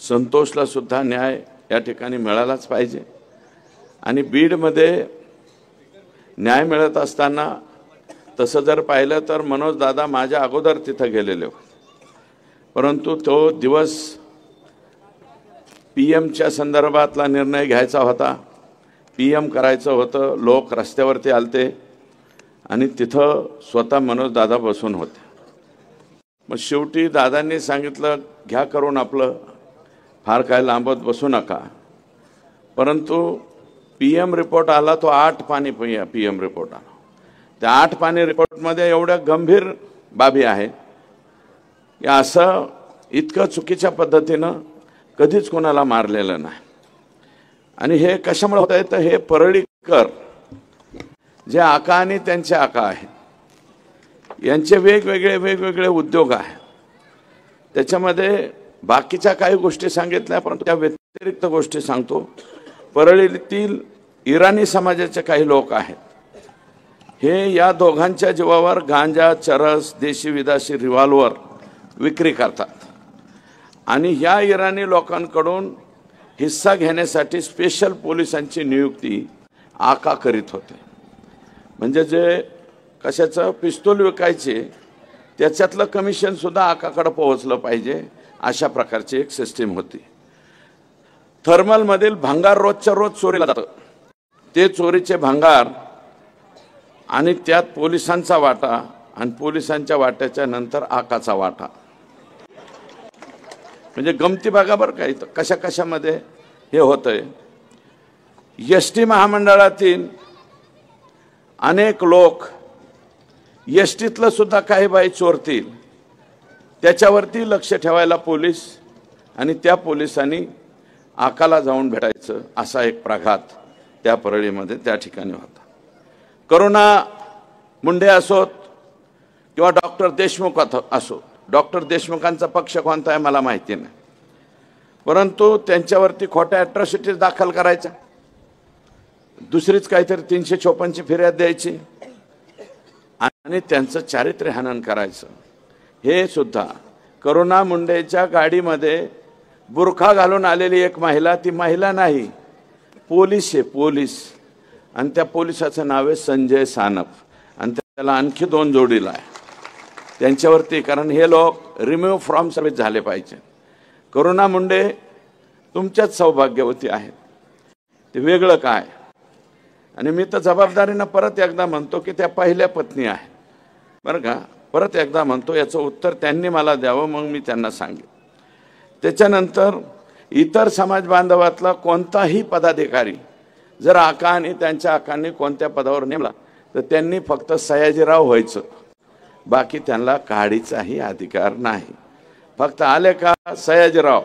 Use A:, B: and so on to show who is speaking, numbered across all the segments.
A: संतोषला सुद्धा न्याय या ठिकाणी मिळालाच पाहिजे। आणि बीडमध्ये न्याय मिळत असताना तसं जर पाहिलं तर मनोज दादा माझ्या अगोदर तिथं गेलेले होते, परंतु तो दिवस पीएमच्या संदर्भातला निर्णय घ्यायचा होता, पीएम करायचं होतं, लोक रस्त्यावरती आलते आणि तिथं स्वतः मनोज दादा बसून होते। मग शेवटी दादांनी सांगितलं घ्या करून आपलं, फार काय लांबत बसू नका। परंतु पीएम रिपोर्ट आला तो 8 पानी पीएम रिपोर्ट आला। त्या 8 पानी रिपोर्टमध्ये एवढ्या गंभीर बाबी आहेत की असं इतकं चुकीच्या पद्धतीनं कधीच कोणाला मारलेलं नाही। आणि हे कशामुळे होत आहे तर हे परळीकर जे आका आणि त्यांचे आका आहेत यांचे वेगवेगळे उद्योग आहेत। त्याच्यामध्ये बाकीच्या काही गोष्टी सांगितल्या, परंतु त्या व्यतिरिक्त गोष्टी सांगतो। परळीतील इराणी समाजाचे काही लोक आहेत, हे या दोघांच्या जीवावर गांजा, चरस, देशी विदेशी रिव्हॉल्वर विक्री करतात आणि या इराणी लोकांकडून हिस्सा घेण्यासाठी स्पेशल पोलिसांची नियुक्ती आका करीत होते। म्हणजे जे कशाचं पिस्तूल विकायचे त्याच्यातलं कमिशन सुद्धा आकाकडे पोहोचलं पाहिजे, अशा प्रकारची एक सिस्टीम होती। थर्मलमधील भंगार रोजच्या रोज चोरीला जातं, ते चोरीचे भंगार आणि त्यात पोलिसांचा वाटा आणि पोलिसांच्या वाट्याच्या नंतर आकाचा वाटा। म्हणजे गमती बघा बरं काही कशा कशामध्ये हे होतंय। एसटी महामंडळातील अनेक लोक एसटीतलं सुद्धा काही बाई चोरतील, त्याच्यावरती लक्ष ठेवायला पोलीस आणि त्या पोलिसांनी आकाला जाऊन भेटायचं, असा एक प्रघात त्या परळीमध्ये त्या ठिकाणी होता। करुणा मुंडे असोत किंवा डॉक्टर देशमुख असो, डॉक्टर देशमुखांचा पक्ष कोणता आहे मला माहिती नाही, परंतु त्यांच्यावरती खोट्या अॅट्रॉसिटीज दाखल करायच्या, दुसरीच काहीतरी 356ची फिर्याद द्यायची आणि त्यांचं चारित्र्य हनन करायचं। हे सुद्धा करुणा मुंडेच्या गाडीमध्ये बुरखा घालून आलेली एक महिला, ती महिला नाही पोलीस आहे, पोलीस, आणि त्या पोलिसाचं नाव आहे संजय सानप आणि त्याला आणखी 2 जोडीला आहे त्यांच्यावरती, कारण हे लोक रिमूव्ह फ्रॉम सर्व्हिस झाले पाहिजे। करुणा मुंडे तुमच्याच सौभाग्यवती आहेत, ते वेगळं काय। आणि मी तर जबाबदारीनं परत एकदा म्हणतो की त्या पहिल्या पत्नी आहेत बरं का, परत एकदा म्हणतो, याचं उत्तर त्यांनी मला द्यावं, मग मी त्यांना सांगेन। त्याच्यानंतर इतर समाज बांधवातला कोणताही पदाधिकारी जर आका आणि त्यांच्या आकांनी कोणत्या पदावर नेमला तर त्यांनी फक्त सयाजीराव व्हायचं, बाकी त्यांना काढीचाही अधिकार नाही। फक्त आले का सयाजीराव,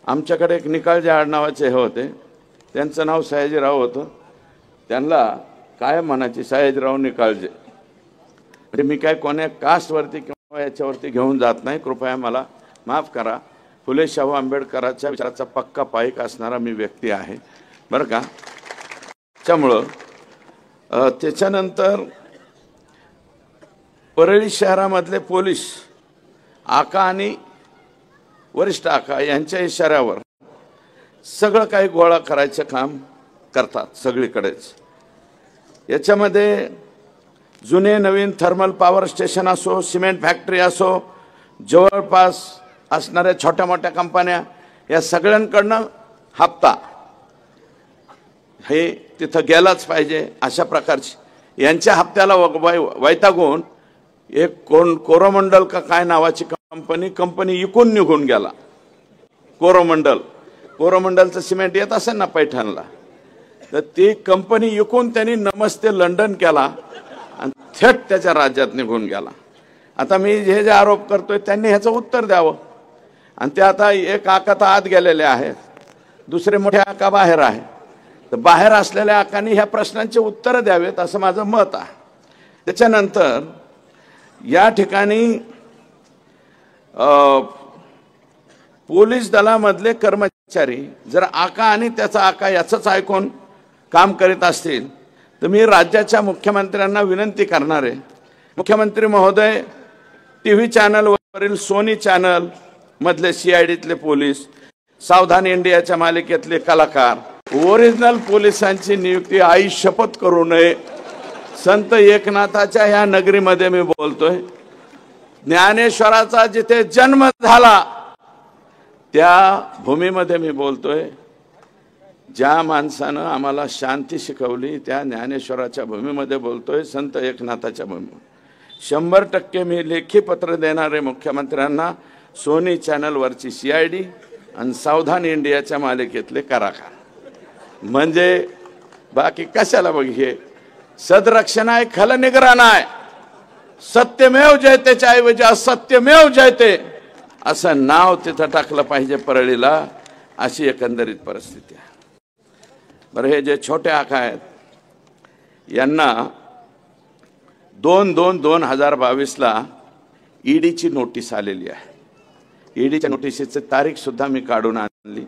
A: आमच्याकडे एक निकाळजे आडनावाचे हे होते, त्यांचं नाव सयाजीराव होतं, त्यांना काय म्हणायचे सयाजीराव निकाळजे। म्हणजे मी काय कोण्या कास्टवरती किंवा याच्यावरती घेऊन जात नाही, कृपया मला माफ करा। फुले शाहू आंबेडकरांच्या विचाराचा पक्का पाईक असणारा मी व्यक्ती आहे बरं का। त्यामुळं त्याच्यानंतर परळी शहरामधले पोलीस आका आणि वरिष्ठ आका यांच्या इशाऱ्यावर सगळं काही गोळा करायचं काम करतात सगळीकडेच। याच्यामध्ये जुने नवीन थर्मल पॉवर स्टेशन असो, सिमेंट फॅक्टरी असो, जवळपास असणाऱ्या छोट्या मोठ्या कंपन्या, या सगळ्यांकडनं हप्ता हे तिथं गेलाच पाहिजे, अशा प्रकारची यांच्या हप्त्याला वैतागून एक कोरोमंडल का काय नावाची कंपनी इकून निघून गेला। कोरोमंडलचं सिमेंट येत असेल ना पैठणला, तर ती कंपनी इकून त्यांनी नमस्ते लंडन केला आणि थेट त्याच्या राज्यात निघून गेला। आता मी जे आरोप करतोय त्यांनी ह्याचं उत्तर द्यावं। आणि ते आता एक आका तर आत गेलेले आहेत, दुसरे मोठे आका बाहेर आहे, तर बाहेर असलेल्या आकांनी ह्या प्रश्नांची उत्तरं द्यावेत असं माझं मत आहे। त्याच्यानंतर या ठिकाणी पोलीस दलामधले कर्मचारी जर आका आणि त्याचा आका याचंच ऐकून काम करीत असतील तर मी राज्याच्या मुख्यमंत्र्यांना विनंती करणार आहे, मुख्यमंत्री महोदय, टीव्ही चॅनलवरील सोनी चॅनल मधले CIDतले पोलीस सावधान इंडियाच्या मालिकेतले कलाकार, ओरिजिनल पोलिसांची नियुक्ती आई शपथ करू नये. संत एकनाथाच्या ह्या नगरीमध्ये मी बोलतोय, ज्ञानेश्वराचा जिथे जन्म झाला त्या भूमीमध्ये मी बोलतोय. ज्या माणसानं आम्हाला शांती शिकवली त्या ज्ञानेश्वराच्या भूमीमध्ये बोलतोय, संत एकनाथाच्या भूमीमध्ये. 100% मी लेखी पत्र देणारे मुख्यमंत्र्यांना सोनी चॅनलवरची CID आणि सावधान इंडियाच्या मालिकेतले कलाकार. म्हणजे बाकी कशाला बघ, हे सदरक्षण आहे, खलनिग्रहण आहे. सत्यमेव जयतेच्या ऐवजी असत्यमेव जयते असं नाव तिथं टाकलं पाहिजे परळीला, अशी एकंदरीत परिस्थिती आहे. बरं, हे जे छोटे आका आहेत यांना 2/2/2022ला ईडीची नोटीस आलेली आहे. ईडीच्या नोटिसीची तारीख सुद्धा मी काढून आणली.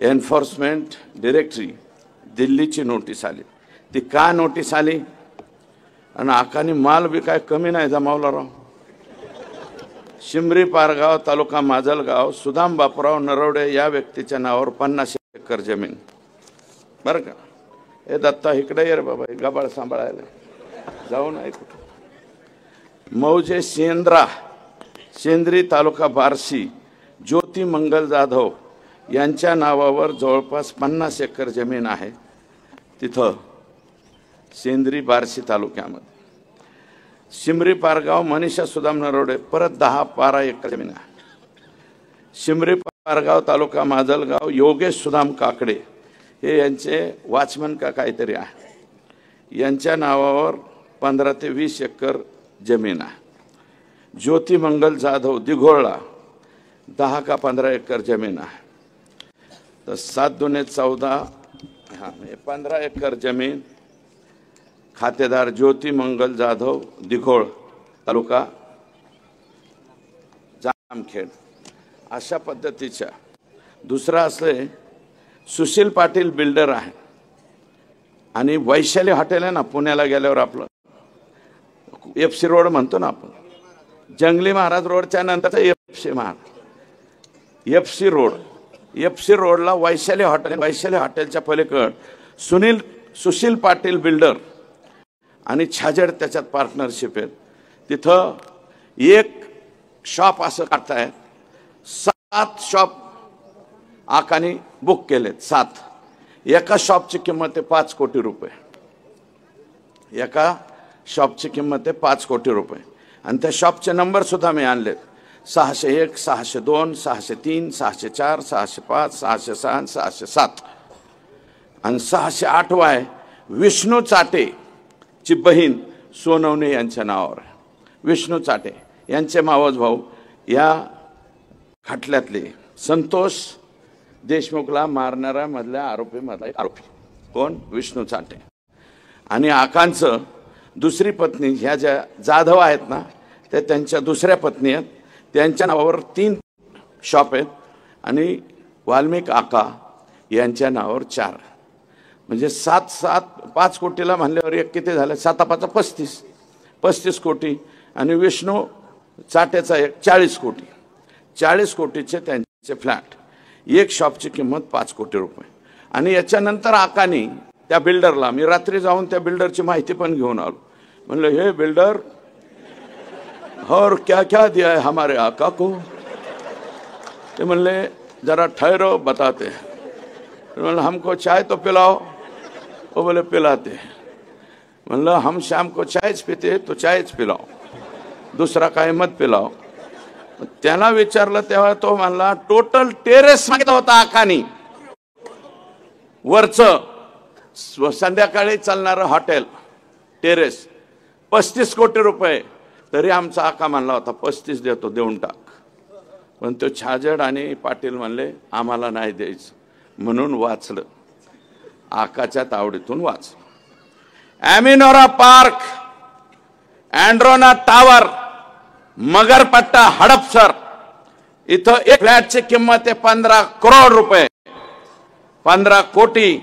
A: एन्फोर्समेंट डायरेक्टरी दिल्लीची नोटीस आली. ती का नोटीस आली? आणि आकानी माल बी काय कमी नाही जमावला राव. शिमरी पारगाव तालुका माजलगाव सुदाम बापूराव नरवडे या व्यक्तीच्या नावावर 50 एकर जमीन. बरं का, हे दत्ता इकडे ये रे बाबा, गबाळ सांभाळायला जाऊ नाही कुठं. मौजे सेंद्री तालुका बार्शी ज्योती मंगल जाधव यांच्या नावावर जवळपास 50 एकर जमीन आहे तिथं सेंद्री बार्शी तालुक्यामध्ये. शिमरी पारगाव मनीषा सुदाम नरवडे परत 10-12 एकर जमीन आहे. शिमरी पारगाव तालुका माजलगाव योगेश सुदाम काकडे हे यांचे वॉचमन का काहीतरी आहे, यांच्या नावावर 15 ते 20 एकर जमीन आहे. ज्योती मंगल जाधव दिघोळला 10 का 15 एकर जमीन आहे. तर 7 दुने 14, 15 एकर जमीन. खातेदार ज्योती मंगल जाधव दिघोळ तालुका जामखेड. अशा पद्धतीच्या. दुसरा असले सुशील पाटील बिल्डर आहे आणि वैशाली हॉटेल आहे ना पुण्याला गेल्यावर आपलं FC रोड म्हणतो ना आपण, जंगली महाराज रोडच्या नंतर FC रोडला वैशाली हॉटेल. वैशाली हॉटेलच्या पलीकड सुशील पाटील बिल्डर आणि छाजेड त्याच्यात पार्टनरशिप आहे. तिथं एक शॉप असं काढतायत. 7 शॉप आकानी बुक केलेत. 7. एका शॉपची किंमत आहे 5 कोटी रुपये. एका शॉपची किंमत आहे 5 कोटी रुपये. आणि त्या शॉपचे नंबर सुद्धा मी आणलेत. 601, 602, 603, 604, 605, 606, 607 आणि 608 आहे विष्णू चाटे ची बहीण सोनवणे यांच्या नावावर. विष्णू चाटे यांचे मावस भाऊ या खटल्यातले संतोष देशमुखला मारणारा मधल्या आरोपी कोण? विष्णू चाटे. आणि आकांचं दुसरी पत्नी ह्या ज्या जाधव आहेत ना त्या त्यांच्या दुसऱ्या पत्नी आहेत. त्यांच्या नावावर 3 शॉप आहेत आणि वाल्मिक आका यांच्या नावावर 4. म्हणजे 5 कोटीला म्हणल्यावर एक किती झालं? 7-5 35 कोटी. आणि विष्णू चाटेचा एक 40 कोटी. 40 कोटीचे त्यांचे फ्लॅट. एक शॉपची किंमत 5 कोटी रुपये. आणि याच्यानंतर आकानी त्या बिल्डरला, मी रात्री जाऊन त्या बिल्डरची माहिती पण घेऊन आलो. म्हणलं हे बिल्डर और क्या क्या दिया है हमारे आका को? ते म्हणले जरा ठहरो बताते. म्हणलं हमको चाय तो पिलाओ. वो बोले पिलाते. म्हणलं हम शाम को चायच पिते तो चायच पिलाओ, दुसरा काय मत पिलाओ. त्याला विचारलं तेव्हा तो म्हणला टोटल टेरेस मागितला होता आकानी, वरचं संध्याकाळी चालणारं हॉटेल टेरेस 35 कोटी रुपये. तरी आमचा आका म्हणला होता 35 देतो, देऊन टाक. पण तो छाजेड आणि पाटील म्हणले आम्हाला नाही द्यायचं. म्हणून वाचलं, आकाच्या तावडीतून वाचलं. ॲमिनोरा पार्क, अँड्रोना टावर, मगरपट्टा, हडपसर इथं एक फ्लॅटची किंमत आहे 15 करोड रुपये. 15 कोटी.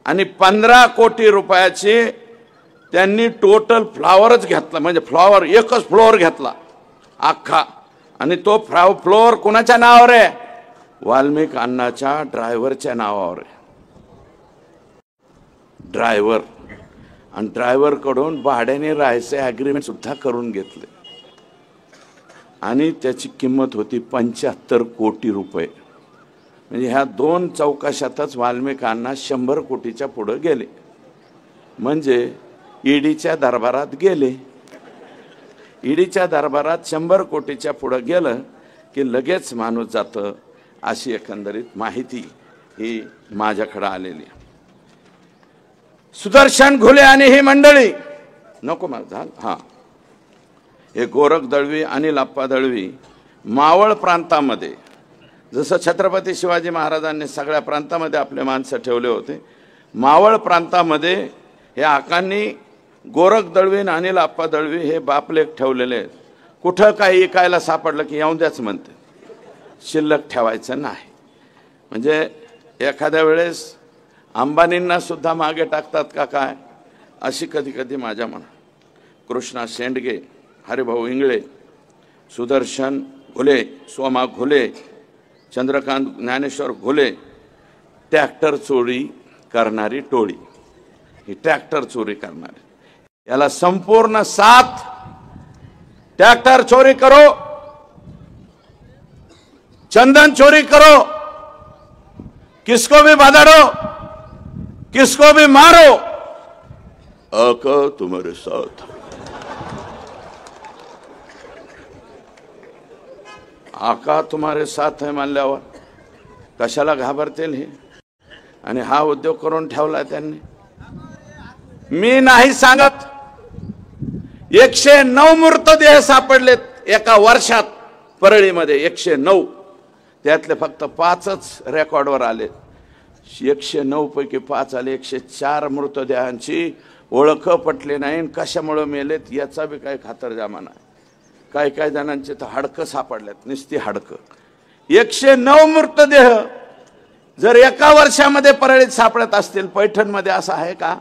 A: आणि 15 कोटी रुपयाची त्यांनी टोटल फ्लॉवरच घेतला. म्हणजे फ्लॉवर एकच फ्लोअर घेतला अख्खा. आणि तो फ्लोअर कुणाच्या नावावर आहे? वाल्मिक अण्णाच्या ड्रायव्हरच्या नावावर आहे. ड्रायव्हर आणि ड्रायव्हरकडून भाड्याने राहायचे ॲग्रीमेंट सुद्धा करून घेतले आणि त्याची किंमत होती 75 कोटी रुपये. म्हणजे ह्या 2 चौकशातच वाल्मिक अण्णा 100 कोटीच्या पुढे गेले. म्हणजे ईडीच्या दरबारात गेले. ईडीच्या दरबारात 100 कोटीच्या पुढे गेलं की लगेच माणूस जातं. अशी एकंदरीत माहिती ही माझ्याकडे आलेली आहे. सुदर्शन घुले आणि ही मंडळी नको मला झालं. हां, हे गोरख दळवी, अनिल आप्पा दळवी मावळ प्रांतामध्ये, जसं छत्रपती शिवाजी महाराजांनी सगळ्या प्रांतामध्ये आपले माणसं ठेवले होते, मावळ प्रांतामध्ये हे आकांनी गोरख दळवी आणि अनिल आप्पा दळवी हे बापलेख ठेवलेले आहेत. कुठं काही ऐकायला सापडलं की येऊन द्याच म्हणते, शिल्लक ठेवायचं नाही. म्हणजे एखाद्या वेळेस अंबानींना सुद्धा मागे टाकतात का काय, अशी कधी कधी माझ्या मनात. कृष्णा शेंडगे, हरिभाऊ इंगळे, सुदर्शन घुले, सोमा घुले, चंद्रकांत ज्ञानेश्वर घुले, ट्रॅक्टर चोरी करणारी टोळी. ही ट्रॅक्टर चोरी करणारी, याला संपूर्ण साथ. ट्रैक्टर चोरी करो, चंदन चोरी करो, किसको भी बधाड़ो, किसको भी मारो, आका तुम्हारे साथ. आका तुम्हारे साथ है म्हणल्यावर कशाला घाबरतील हे. आणि हा उद्योग करून ठेवला त्यांनी. मी नाही सांगत, 109 मृतदेह सापडलेत एका वर्षात परळीमध्ये. 109, त्यातले फक्त 5च रेकॉर्डवर आले. 109 पैकी 5 आले. 104 मृतदेहांची ओळख पटली नाही. कशामुळे मेलेत याचा बी काही खातरजमा नाही. काही काही जणांचे तर हाडकं सापडलेत, नुसती हाडकं. 109 मृतदेह जर एका वर्षामध्ये परळीत सापडत असतील, पैठणमध्ये असं आहे का?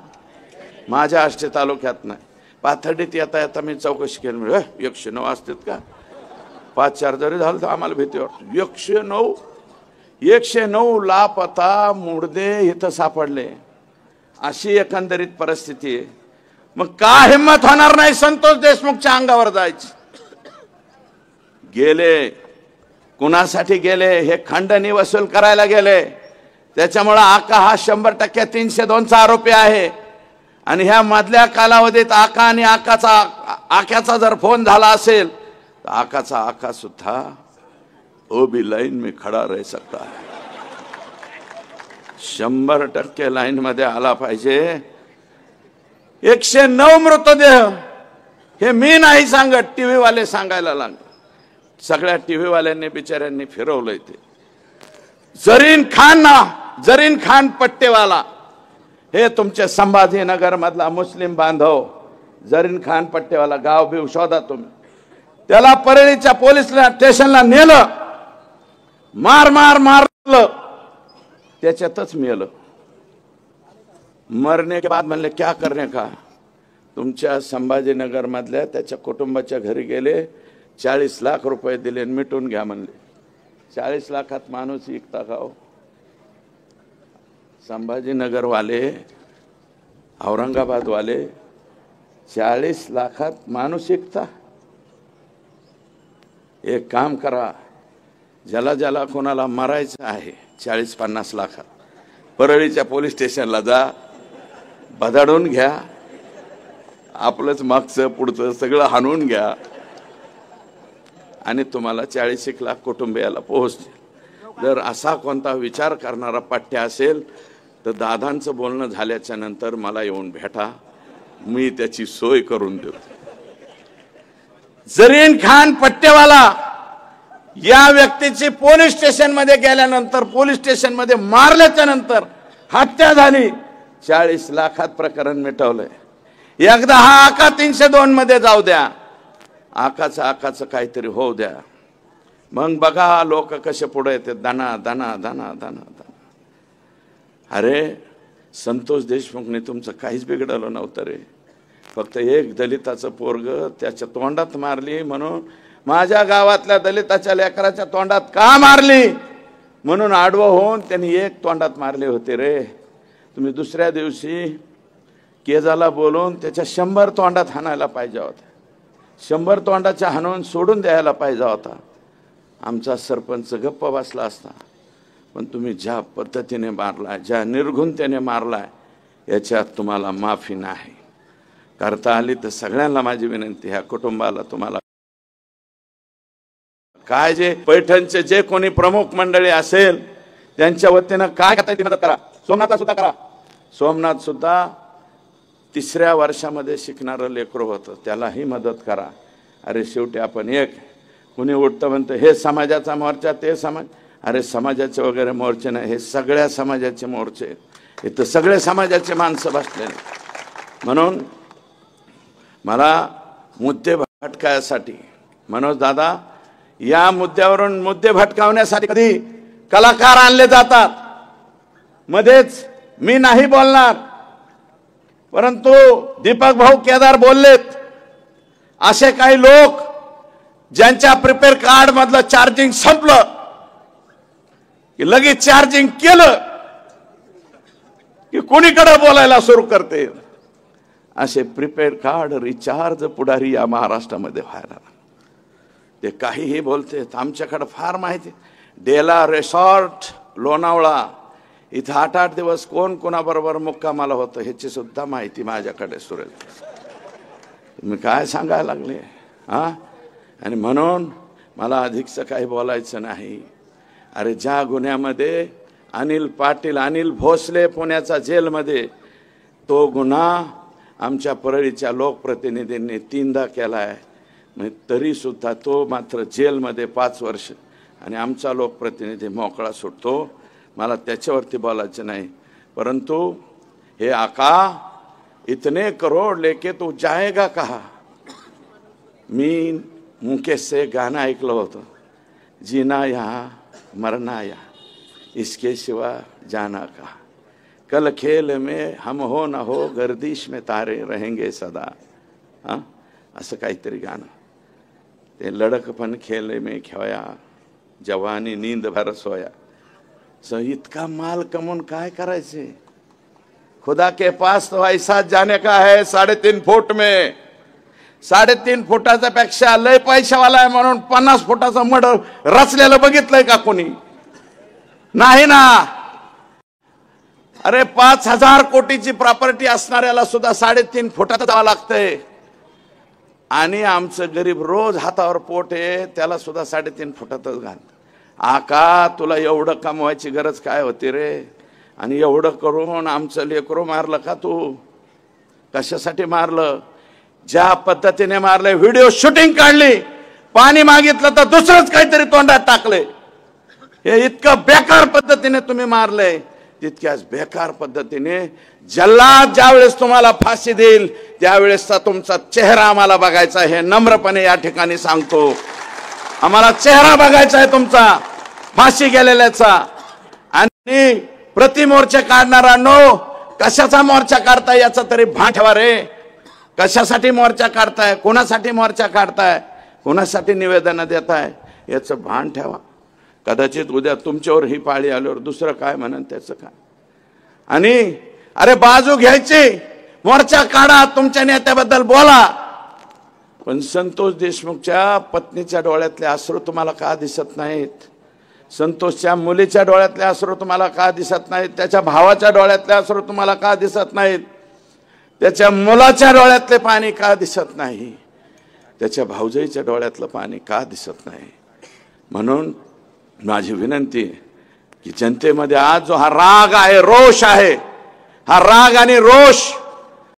A: माझ्या आष्टी तालुक्यात नाही. पाथर्डीत येता येता मी चौकशी केली, 109 असतात का? 5-4 जरी झालं तर आम्हाला भीती वाटते. 109 लापता मुर्दे इथं सापडले. अशी एकंदरीत परिस्थिती आहे. मग का हिम्मत होणार नाही संतोष देशमुखच्या अंगावर जायची? गेले, कुणासाठी गेले? हे खंडणी वसूल करायला गेले. त्याच्यामुळे आका हा 100% 302चा आरोपी आहे. आणि ह्या मधल्या कालावधीत आका आणि आक्याचा जर फोन झाला असेल तर आका सुद्धा ओबी लाइन में खड़ा रह सकता है. 100% लाइन मध्ये आला पाहिजे. 109 मृतदेह हे मी नाही सांगत, टीव्ही वाले सांगायला लागले. सगळ्या टीव्ही वाल्यांनी बिचाऱ्यांनी फिरवलंय ते. जरीन खान पट्टेवाला, हे तुमचे संभाजीनगर मधला मुस्लिम बांधव जरीन खान पट्टेवाला, गाव बिव शोधा तुम्ही. त्याला परळीच्या पोलीस स्टेशनला नेलं, मारलं, त्याच्यातच मेलं. मरने के बाद म्हणले क्या करने का? तुमच्या संभाजीनगर मधल्या त्याच्या कुटुंबाच्या घरी गेले, 40 लाख रुपये दिले, मिटून घ्या म्हणले. 40 लाखात माणूस विकता का हो? संभाजीनगर वाले, औरंगाबाद वाले 40 लाखात माणूस विकता? एक काम करा, ज्याला कोणाला मारायचं आहे 40-50 लाखात, परळीच्या पोलीस स्टेशनला जा, बधाडून घ्या, आपलंच मागचं पुढचं सगळं हाणून घ्या आणि तुम्हाला 40 लाख कुटुंबियाला पोहोचतील. जर असा कोणता विचार करणारा पट्ट्या असेल तर दादांचं बोलणं झाल्याच्या नंतर मला येऊन भेटा, मी त्याची सोय करून देऊ. जरीन खान पट्टेवाला या व्यक्तीची पोलीस स्टेशन मध्ये गेल्यानंतर, पोलीस स्टेशन मध्ये मारल्याच्या नंतर हत्या झाली. 40 लाखात प्रकरण मिटवलंय. एकदा हा आका 302 मध्ये जाऊ द्या, आकाचं काहीतरी होऊ द्या, मग बघा लोक कसे पुढे येते. दाना दाना दाना दाना दाना. अरे संतोष देशमुखने तुमचं काहीच बिघडलं नव्हतं रे. फक्त एक दलिताचं पोरग त्याच्या तोंडात मारली म्हणून माझ्या गावातल्या दलिताच्या लेकराच्या तोंडात का मारली म्हणून आडवं होऊन त्यांनी एक तोंडात मारले होते रे. तुम्ही दुसऱ्या दिवशी केजाला बोलून त्याच्या 100 तोंडात हाणायला पाहिजे होता. 100 तोंडाच्या हाणून सोडून द्यायला पाहिजे होता. आमचा सरपंच गप्प बसला असता. पण तुम्ही ज्या पद्धतीने मारलाय, ज्या निर्घुणतेने मारलाय, याच्यात तुम्हाला माफी नाही. करता आली तर सगळ्यांना माझी विनंती, ह्या कुटुंबाला तुम्हाला काय जे पैठणचे जे कोणी प्रमुख मंडळी असेल त्यांच्या वतीनं काय करता येईल मदत करा. सोमनाथला सुद्धा करा. सोमनाथ सुद्धा 3ऱ्या वर्षामध्ये शिकणारं लेकरू होतं, त्यालाही मदत करा. अरे शेवटी आपण एक, कुणी उठतं म्हणतं हे समाजाचा मोर्चा, ते समाज. अरे समाजाचे वगैरे मोर्चे नाही, हे सगळ्या समाजाचे मोर्चे आहेत. इथं सगळे समाजाचे माणसं बसलेले. म्हणून मला मुद्दे भटकायसाठी, मनोज दादा, या मुद्द्यावरून मुद्दे भटकावण्यासाठी कधी कलाकार आणले जातात. मध्येच मी नाही बोलणार, परंतु दीपक भाऊ केदार बोललेत. असे काही लोक ज्यांच्या प्रिपेअर कार्ड मधलं चार्जिंग संपलं की लगेच चार्जिंग केलं की कोणीकडे बोलायला सुरू करते. असे प्रिपेअर कार्ड रिचार्ज पुढारी या महाराष्ट्रामध्ये व्हायला. ते काहीही बोलते. आमच्याकडे फार माहिती. डेला रिसॉर्ट लोणावळा इथं 8-8 दिवस कोण कोणाबरोबर मुक्कामाला होतं ह्याची सुद्धा माहिती माझ्याकडे सुरेल. तुम्ही काय सांगायला लागले हा. आणि म्हणून मला अधिकचं काही बोलायचं नाही. अरे ज्या गुन्ह्यामध्ये अनिल पाटील, अनिल भोसले पुण्याचा जेलमध्ये, तो गुन्हा आमच्या परळीच्या लोकप्रतिनिधींनी 3दा केला आहे. तरी सुद्धा तो मात्र जेलमध्ये 5 वर्ष, आणि आमचा लोकप्रतिनिधी मोकळा सुटतो. मला त्याच्यावरती बोलायचं नाही. परंतु हे आका, इतने करोड लेके तू जाएगा कहा. मी मुकेश से गाणं ऐकलं होतं, जीना यहाँ मरना यहाँ, इसके सिवा जाना कहा. कल खेल में हम हो न हो, गर्दिश में तारे रहेंगे सदा. हां, असं काहीतरी गाणं. ते लड़कपन खेले में खोया, जवानी नींद भर सोया. इतका माल कमवून काय करायचे. खुदा के पास तो ऐसा जाने का है 3.5 फूट में. 3.5 फुटाच्या पेक्षा लय पैशावाला आहे म्हणून 50 फुटाचा मड रचलेलं बघितलंय का कोणी? नाही ना. अरे 5,000 कोटीची प्रॉपर्टी असणाऱ्याला सुद्धा 3.5 फुटात जावं लागतंय. आणि आमचं गरीब रोज हातावर पोट आहे, त्याला सुद्धा 3.5 फुटातच घाल. आका, तुला एवढं कमवायची गरज काय होती रे? आणि एवढं करून आमचं लेकरू मारलं का तू? कशासाठी मारलं? ज्या पद्धतीने मारले, व्हिडिओ शूटिंग काढली, पाणी मागितलं तर दुसरंच काहीतरी तोंडात टाकले. हे इतकं बेकार पद्धतीने तुम्ही मारले. तितक्याच बेकार पद्धतीने जल्लाद ज्यावेळेस तुम्हाला फाशी देईल त्यावेळेसचा तुमचा चेहरा आम्हाला बघायचा. हे नम्रपणे या ठिकाणी सांगतो. आम्हाला चेहरा बघायचा आहे तुमचा फाशी गेलेल्याचा. आणि प्रतिमोर्चे काढणाऱ्यांनो, कशाचा मोर्चा काढताय याचा तरी भान ठेवा रे. कशासाठी मोर्चा काढताय? कोणासाठी मोर्चा काढताय? कोणासाठी निवेदन देताय? याचं भान ठेवा. कदाचित उद्या तुमच्यावर ही पाळी आल्यावर दुसरं काय म्हणन त्याचं काय. आणि अरे बाजू घ्यायची, मोर्चा काढा, तुमच्या नेत्याबद्दल बोला. पण संतोष देशमुखच्या पत्नीच्या डोळ्यातले अश्रू तुम्हाला का दिसत नाहीत? संतोषच्या मुलीच्या डोळ्यातले अश्रू तुम्हाला का दिसत नाहीत? त्याच्या भावाच्या डोळ्यातले अश्रू तुम्हाला का दिसत नाहीत? त्याच्या मुलाच्या डोळ्यातले पाणी का दिसत नाही? त्याच्या भाऊजाईच्या डोळ्यातलं पाणी का दिसत नाही? म्हणून माझी विनंती की जनतेमध्ये आज जो हा राग आहे, रोष आहे, हा राग आणि रोष